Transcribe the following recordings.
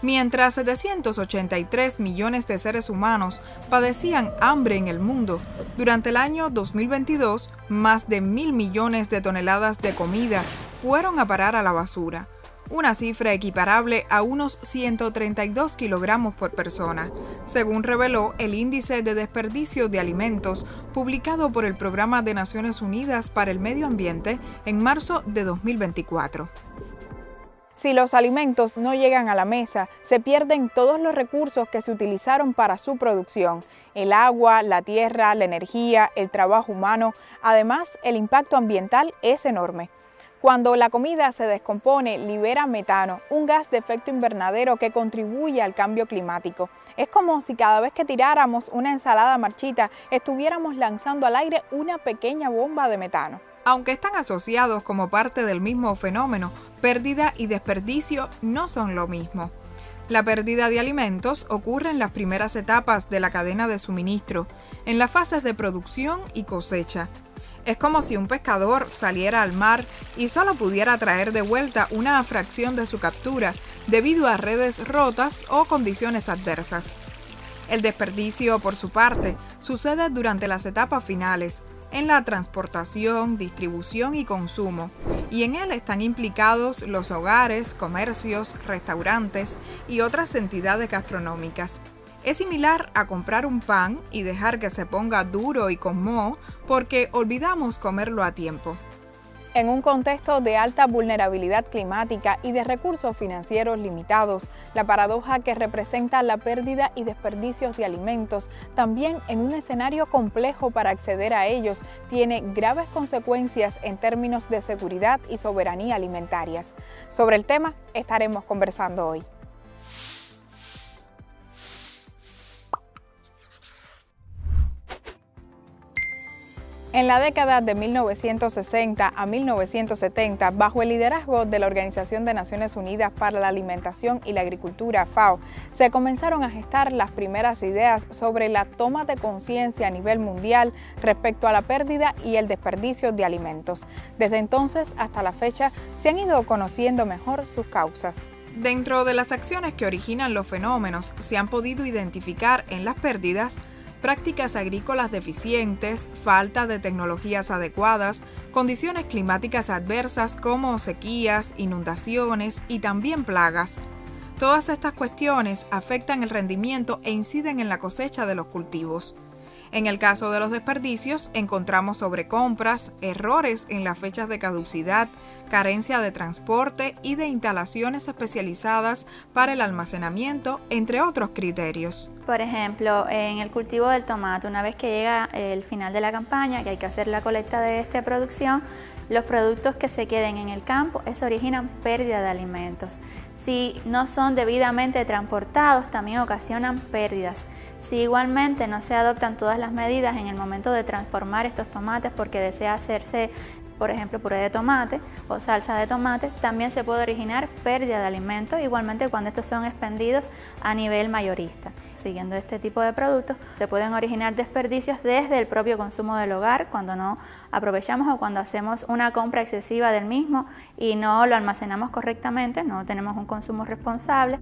Mientras 783 millones de seres humanos padecían hambre en el mundo, durante el año 2022, más de 1.000 millones de toneladas de comida fueron a parar a la basura, una cifra equiparable a unos 132 kilogramos por persona, según reveló el Índice de Desperdicio de Alimentos publicado por el Programa de Naciones Unidas para el Medio Ambiente en marzo de 2024. Si los alimentos no llegan a la mesa, se pierden todos los recursos que se utilizaron para su producción: el agua, la tierra, la energía, el trabajo humano. Además, el impacto ambiental es enorme. Cuando la comida se descompone, libera metano, un gas de efecto invernadero que contribuye al cambio climático. Es como si cada vez que tiráramos una ensalada marchita, estuviéramos lanzando al aire una pequeña bomba de metano. Aunque están asociados como parte del mismo fenómeno, pérdida y desperdicio no son lo mismo. La pérdida de alimentos ocurre en las primeras etapas de la cadena de suministro, en las fases de producción y cosecha. Es como si un pescador saliera al mar y solo pudiera traer de vuelta una fracción de su captura debido a redes rotas o condiciones adversas. El desperdicio, por su parte, sucede durante las etapas finales, en la transportación, distribución y consumo, y en él están implicados los hogares, comercios, restaurantes y otras entidades gastronómicas. Es similar a comprar un pan y dejar que se ponga duro y con moho porque olvidamos comerlo a tiempo. En un contexto de alta vulnerabilidad climática y de recursos financieros limitados, la paradoja que representa la pérdida y desperdicios de alimentos, también en un escenario complejo para acceder a ellos, tiene graves consecuencias en términos de seguridad y soberanía alimentarias. Sobre el tema estaremos conversando hoy. En la década de 1960 a 1970, bajo el liderazgo de la Organización de Naciones Unidas para la Alimentación y la Agricultura, FAO, se comenzaron a gestar las primeras ideas sobre la toma de conciencia a nivel mundial respecto a la pérdida y el desperdicio de alimentos. Desde entonces hasta la fecha se han ido conociendo mejor sus causas. Dentro de las acciones que originan los fenómenos, se han podido identificar en las pérdidas prácticas agrícolas deficientes, falta de tecnologías adecuadas, condiciones climáticas adversas como sequías, inundaciones y también plagas. Todas estas cuestiones afectan el rendimiento e inciden en la cosecha de los cultivos. En el caso de los desperdicios, encontramos sobrecompras, errores en las fechas de caducidad, carencia de transporte y de instalaciones especializadas para el almacenamiento, entre otros criterios. Por ejemplo, en el cultivo del tomate, una vez que llega el final de la campaña, que hay que hacer la colecta de esta producción, los productos que se queden en el campo, eso originan pérdida de alimentos. Si no son debidamente transportados, también ocasionan pérdidas. Si igualmente no se adoptan todas las medidas en el momento de transformar estos tomates porque desea hacerse, por ejemplo, puré de tomate o salsa de tomate, también se puede originar pérdida de alimentos, igualmente cuando estos son expendidos a nivel mayorista. Siguiendo este tipo de productos, se pueden originar desperdicios desde el propio consumo del hogar, cuando no aprovechamos o cuando hacemos una compra excesiva del mismo y no lo almacenamos correctamente, no tenemos un consumo responsable.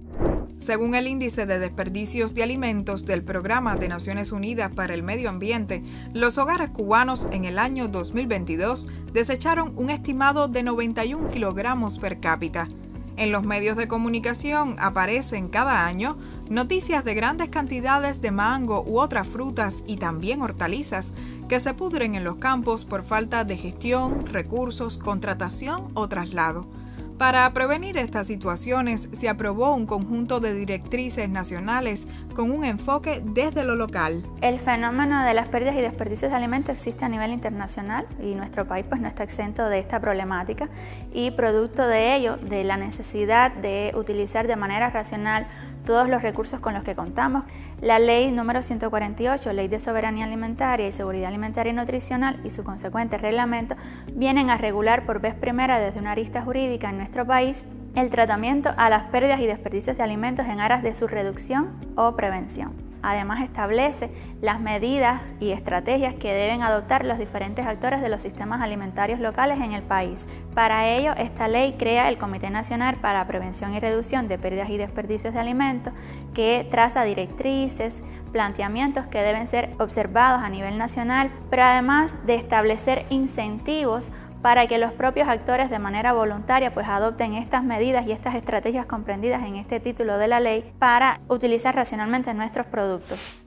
Según el Índice de Desperdicios de Alimentos del Programa de Naciones Unidas para el Medio Ambiente, los hogares cubanos en el año 2022 desecharon un estimado de 91 kilogramos per cápita. En los medios de comunicación aparecen cada año noticias de grandes cantidades de mango u otras frutas y también hortalizas que se pudren en los campos por falta de gestión, recursos, contratación o traslado. Para prevenir estas situaciones, se aprobó un conjunto de directrices nacionales con un enfoque desde lo local. El fenómeno de las pérdidas y desperdicios de alimentos existe a nivel internacional y nuestro país pues no está exento de esta problemática, y producto de ello, de la necesidad de utilizar de manera racional todos los recursos con los que contamos, la Ley número 148, Ley de Soberanía Alimentaria y Seguridad Alimentaria y Nutricional, y su consecuente reglamento vienen a regular por vez primera desde una arista jurídica en nuestro país el tratamiento a las pérdidas y desperdicios de alimentos en aras de su reducción o prevención. Además, establece las medidas y estrategias que deben adoptar los diferentes actores de los sistemas alimentarios locales en el país. Para ello, esta ley crea el Comité Nacional para la Prevención y Reducción de Pérdidas y Desperdicios de Alimentos, que traza directrices, planteamientos que deben ser observados a nivel nacional, pero además de establecer incentivos para que los propios actores de manera voluntaria adopten estas medidas y estas estrategias comprendidas en este título de la ley para utilizar racionalmente nuestros productos.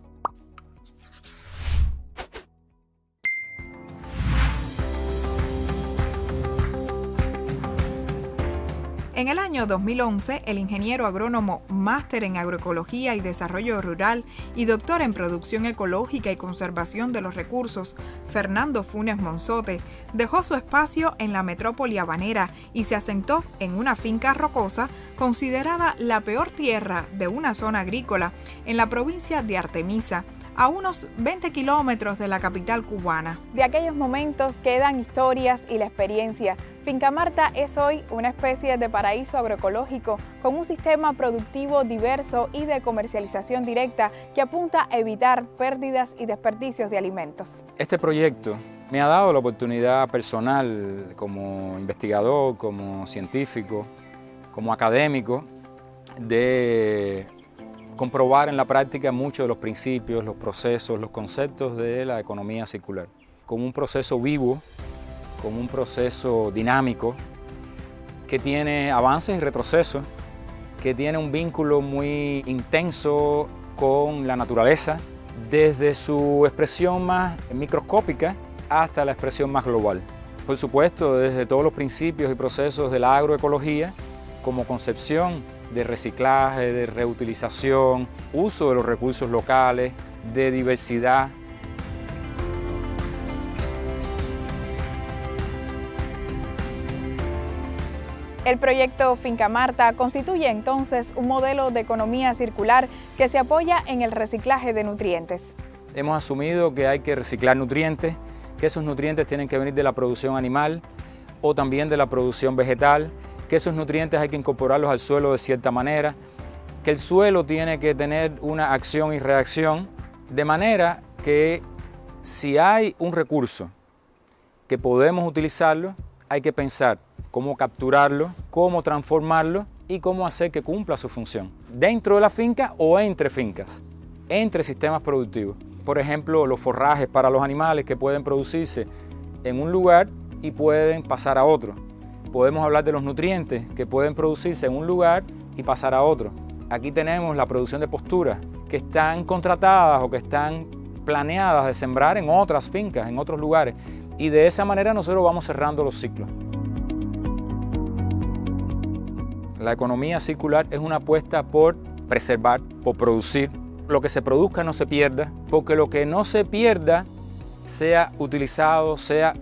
En el año 2011, el ingeniero agrónomo, máster en agroecología y desarrollo rural y doctor en producción ecológica y conservación de los recursos, Fernando Funes Monzote, dejó su espacio en la metrópoli habanera y se asentó en una finca rocosa considerada la peor tierra de una zona agrícola en la provincia de Artemisa, a unos 20 kilómetros de la capital cubana. De aquellos momentos quedan historias y la experiencia. Finca Marta es hoy una especie de paraíso agroecológico con un sistema productivo diverso y de comercialización directa que apunta a evitar pérdidas y desperdicios de alimentos. Este proyecto me ha dado la oportunidad personal como investigador, como científico, como académico, de comprobar en la práctica muchos de los principios, los procesos, los conceptos de la economía circular, como un proceso vivo, como un proceso dinámico, que tiene avances y retrocesos, que tiene un vínculo muy intenso con la naturaleza, desde su expresión más microscópica hasta la expresión más global. Por supuesto, desde todos los principios y procesos de la agroecología, como concepción de reciclaje, de reutilización, uso de los recursos locales, de diversidad. El proyecto Finca Marta constituye entonces un modelo de economía circular que se apoya en el reciclaje de nutrientes. Hemos asumido que hay que reciclar nutrientes, que esos nutrientes tienen que venir de la producción animal o también de la producción vegetal, que esos nutrientes hay que incorporarlos al suelo de cierta manera, que el suelo tiene que tener una acción y reacción, de manera que si hay un recurso que podemos utilizarlo, hay que pensar cómo capturarlo, cómo transformarlo y cómo hacer que cumpla su función, dentro de la finca o entre fincas, entre sistemas productivos. Por ejemplo, los forrajes para los animales que pueden producirse en un lugar y pueden pasar a otro. Podemos hablar de los nutrientes que pueden producirse en un lugar y pasar a otro. Aquí tenemos la producción de posturas que están contratadas o que están planeadas de sembrar en otras fincas, en otros lugares. Y de esa manera nosotros vamos cerrando los ciclos. La economía circular es una apuesta por preservar, por producir. Lo que se produzca no se pierda, porque lo que no se pierda sea utilizado, sea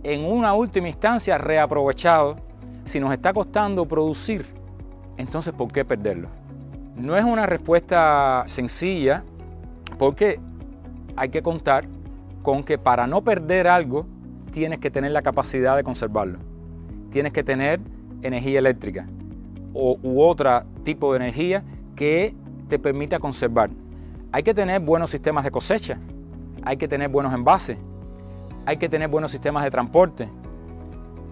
en una última instancia reaprovechado. Si nos está costando producir, entonces ¿por qué perderlo? No es una respuesta sencilla, porque hay que contar con que para no perder algo tienes que tener la capacidad de conservarlo. Tienes que tener energía eléctrica u otro tipo de energía que te permita conservar. Hay que tener buenos sistemas de cosecha, hay que tener buenos envases, hay que tener buenos sistemas de transporte,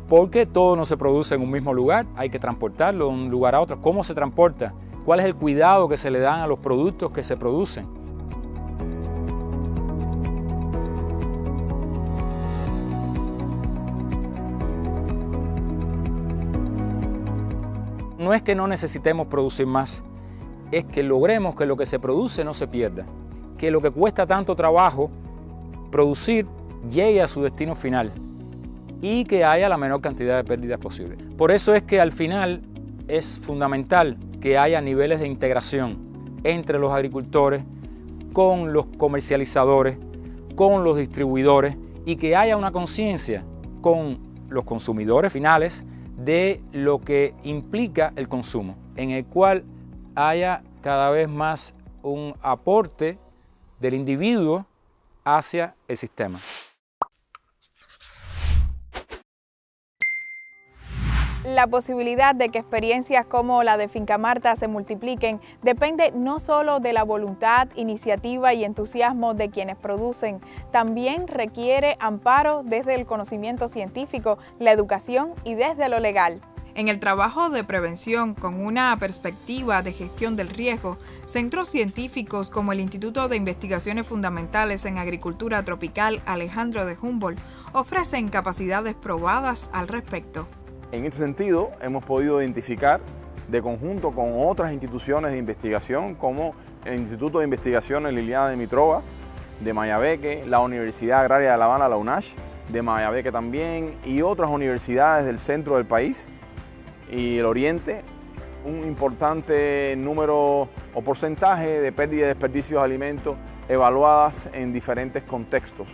porque todo no se produce en un mismo lugar, hay que transportarlo de un lugar a otro. ¿Cómo se transporta? ¿Cuál es el cuidado que se le dan a los productos que se producen? No es que no necesitemos producir más, es que logremos que lo que se produce no se pierda, que lo que cuesta tanto trabajo producir llegue a su destino final y que haya la menor cantidad de pérdidas posible. Por eso es que al final es fundamental que haya niveles de integración entre los agricultores, con los comercializadores, con los distribuidores y que haya una conciencia con los consumidores finales de lo que implica el consumo, en el cual haya cada vez más un aporte del individuo hacia el sistema. La posibilidad de que experiencias como la de Finca Marta se multipliquen depende no solo de la voluntad, iniciativa y entusiasmo de quienes producen, también requiere amparo desde el conocimiento científico, la educación y desde lo legal. En el trabajo de prevención con una perspectiva de gestión del riesgo, centros científicos como el Instituto de Investigaciones Fundamentales en Agricultura Tropical Alejandro de Humboldt ofrecen capacidades probadas al respecto. En este sentido, hemos podido identificar de conjunto con otras instituciones de investigación como el Instituto de Investigaciones Liliana Dimitrova de Mayabeque, la Universidad Agraria de La Habana, la UNACH, de Mayabeque también, y otras universidades del centro del país y el oriente, un importante número o porcentaje de pérdida y desperdicio de alimentos evaluadas en diferentes contextos,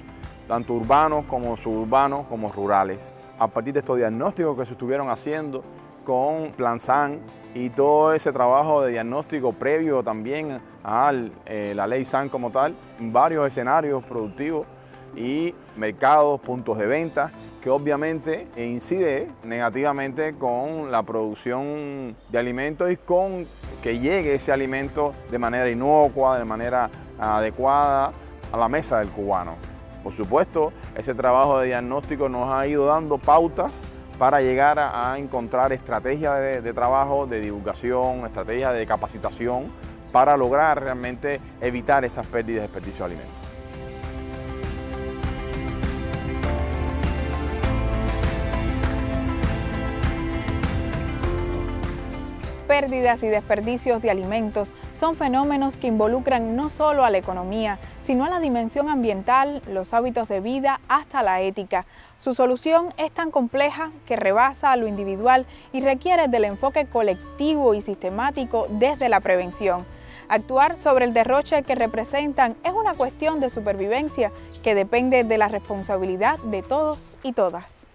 tanto urbanos como suburbanos como rurales. A partir de estos diagnósticos que se estuvieron haciendo con Plan-SAN y todo ese trabajo de diagnóstico previo también a la ley SAN como tal, en varios escenarios productivos y mercados, puntos de venta, que obviamente incide negativamente con la producción de alimentos y con que llegue ese alimento de manera inocua, de manera adecuada a la mesa del cubano. Por supuesto, ese trabajo de diagnóstico nos ha ido dando pautas para llegar a encontrar estrategias de trabajo, de divulgación, estrategias de capacitación para lograr realmente evitar esas pérdidas de desperdicio de alimentos. Pérdidas y desperdicios de alimentos son fenómenos que involucran no solo a la economía, sino a la dimensión ambiental, los hábitos de vida, hasta la ética. Su solución es tan compleja que rebasa a lo individual y requiere del enfoque colectivo y sistemático desde la prevención. Actuar sobre el derroche que representan es una cuestión de supervivencia que depende de la responsabilidad de todos y todas.